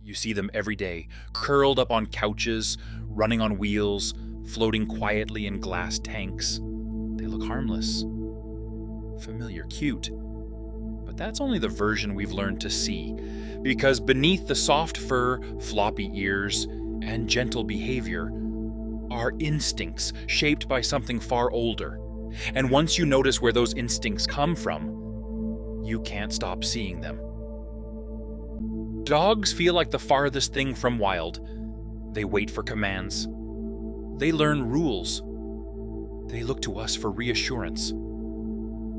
You see them every day, curled up on couches, running on wheels, floating quietly in glass tanks. They look harmless, familiar, cute. But that's only the version we've learned to see, because beneath the soft fur, floppy ears, and gentle behavior are instincts shaped by something far older. And once you notice where those instincts come from, you can't stop seeing them. Dogs feel like the farthest thing from wild. They wait for commands. They learn rules. They look to us for reassurance.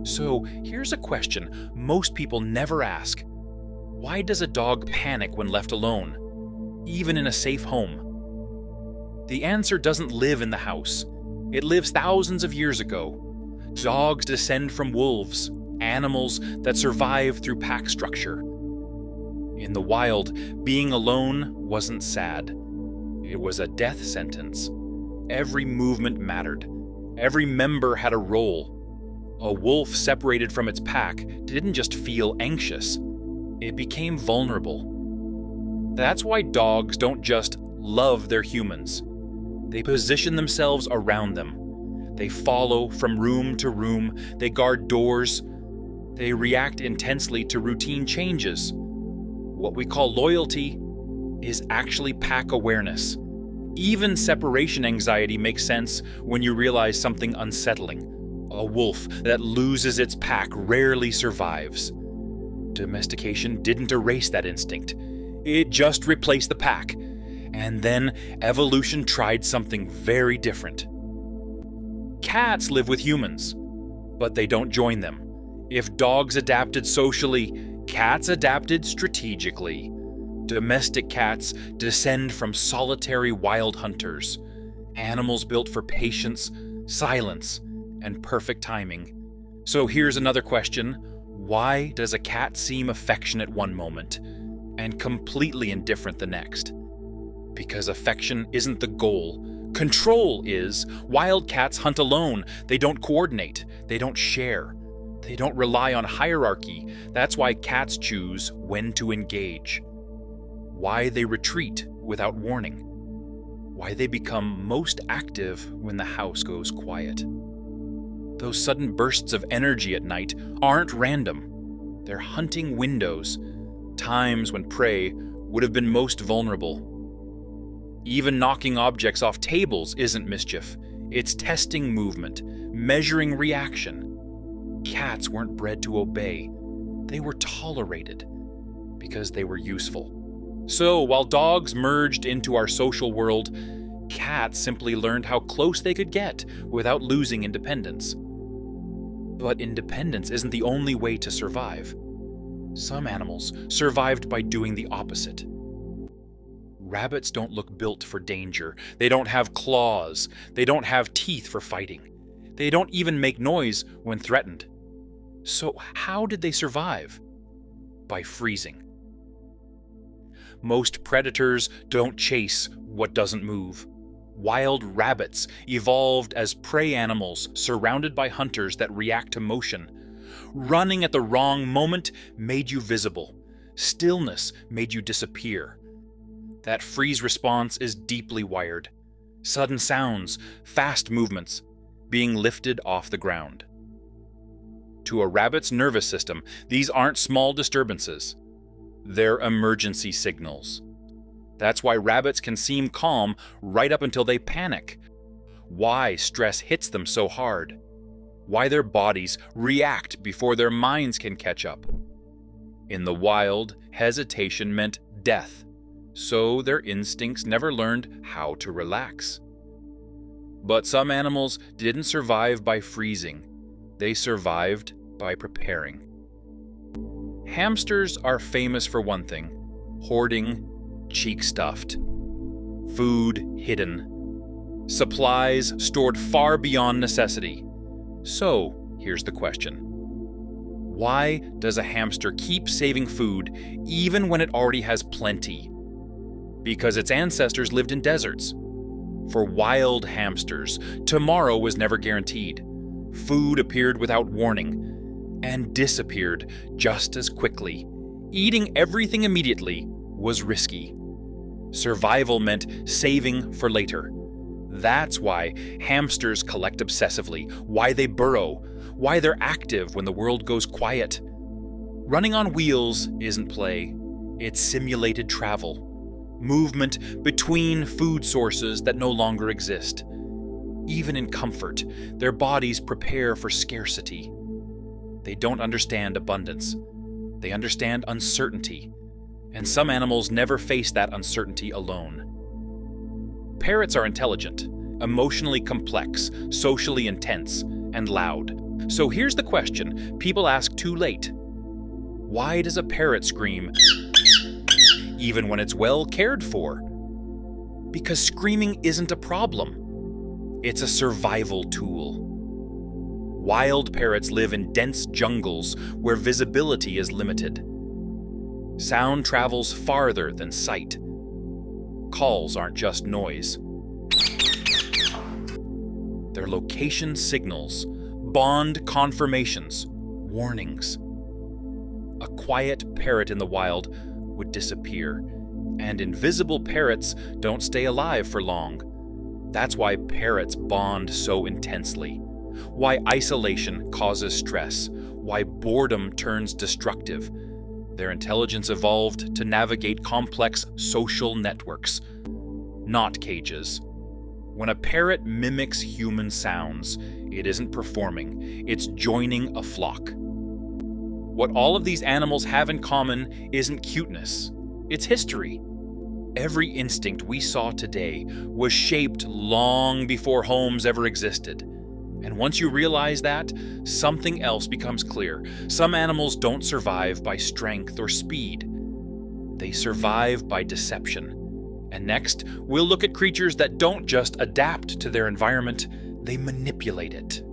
So here's a question most people never ask. Why does a dog panic when left alone, even in a safe home? The answer doesn't live in the house. It lives thousands of years ago. Dogs descend from wolves, animals that survive through pack structure. In the wild, being alone wasn't sad. It was a death sentence. Every movement mattered. Every member had a role. A wolf separated from its pack didn't just feel anxious. It became vulnerable. That's why dogs don't just love their humans. They position themselves around them. They follow from room to room. They guard doors. They react intensely to routine changes. What we call loyalty is actually pack awareness. Even separation anxiety makes sense when you realize something unsettling. A wolf that loses its pack rarely survives. Domestication didn't erase that instinct. It just replaced the pack. And then evolution tried something very different. Cats live with humans, but they don't join them. If dogs adapted socially, cats adapted strategically. Domestic cats descend from solitary wild hunters, animals built for patience, silence, and perfect timing. So here's another question. Why does a cat seem affectionate one moment and completely indifferent the next? Because affection isn't the goal. Control is. Wild cats hunt alone. They don't coordinate. They don't share. They don't rely on hierarchy. That's why cats choose when to engage. Why they retreat without warning. Why they become most active when the house goes quiet. Those sudden bursts of energy at night aren't random. They're hunting windows, times when prey would have been most vulnerable. Even knocking objects off tables isn't mischief. It's testing movement, measuring reaction. Cats weren't bred to obey. They were tolerated because they were useful. So while dogs merged into our social world, cats simply learned how close they could get without losing independence. But independence isn't the only way to survive. Some animals survived by doing the opposite. Rabbits don't look built for danger. They don't have claws. They don't have teeth for fighting. They don't even make noise when threatened. So how did they survive? By freezing. Most predators don't chase what doesn't move. Wild rabbits evolved as prey animals surrounded by hunters that react to motion. Running at the wrong moment made you visible. Stillness made you disappear. That freeze response is deeply wired. Sudden sounds, fast movements, being lifted off the ground. To a rabbit's nervous system, these aren't small disturbances. They're emergency signals. That's why rabbits can seem calm right up until they panic. Why stress hits them so hard. Why their bodies react before their minds can catch up. In the wild, hesitation meant death. So their instincts never learned how to relax. But some animals didn't survive by freezing. They survived by preparing. Hamsters are famous for one thing: hoarding, cheek-stuffed. Food hidden. Supplies stored far beyond necessity. So, here's the question. Why does a hamster keep saving food even when it already has plenty? Because its ancestors lived in deserts. For wild hamsters, tomorrow was never guaranteed. Food appeared without warning and disappeared just as quickly. Eating everything immediately was risky. Survival meant saving for later. That's why hamsters collect obsessively, why they burrow, why they're active when the world goes quiet. Running on wheels isn't play, it's simulated travel. Movement between food sources that no longer exist. Even in comfort, their bodies prepare for scarcity. They don't understand abundance. They understand uncertainty. And some animals never face that uncertainty alone. Parrots are intelligent, emotionally complex, socially intense, and loud. So here's the question people ask too late. Why does a parrot scream even when it's well cared for? Because screaming isn't a problem. It's a survival tool. Wild parrots live in dense jungles where visibility is limited. Sound travels farther than sight. Calls aren't just noise. They're location signals, bond confirmations, warnings. A quiet parrot in the wild would disappear, and invisible parrots don't stay alive for long. That's why parrots bond so intensely, why isolation causes stress, why boredom turns destructive. Their intelligence evolved to navigate complex social networks, not cages. When a parrot mimics human sounds, it isn't performing, it's joining a flock. What all of these animals have in common isn't cuteness, it's history. Every instinct we saw today was shaped long before homes ever existed. And once you realize that, something else becomes clear. Some animals don't survive by strength or speed. They survive by deception. And next, we'll look at creatures that don't just adapt to their environment, they manipulate it.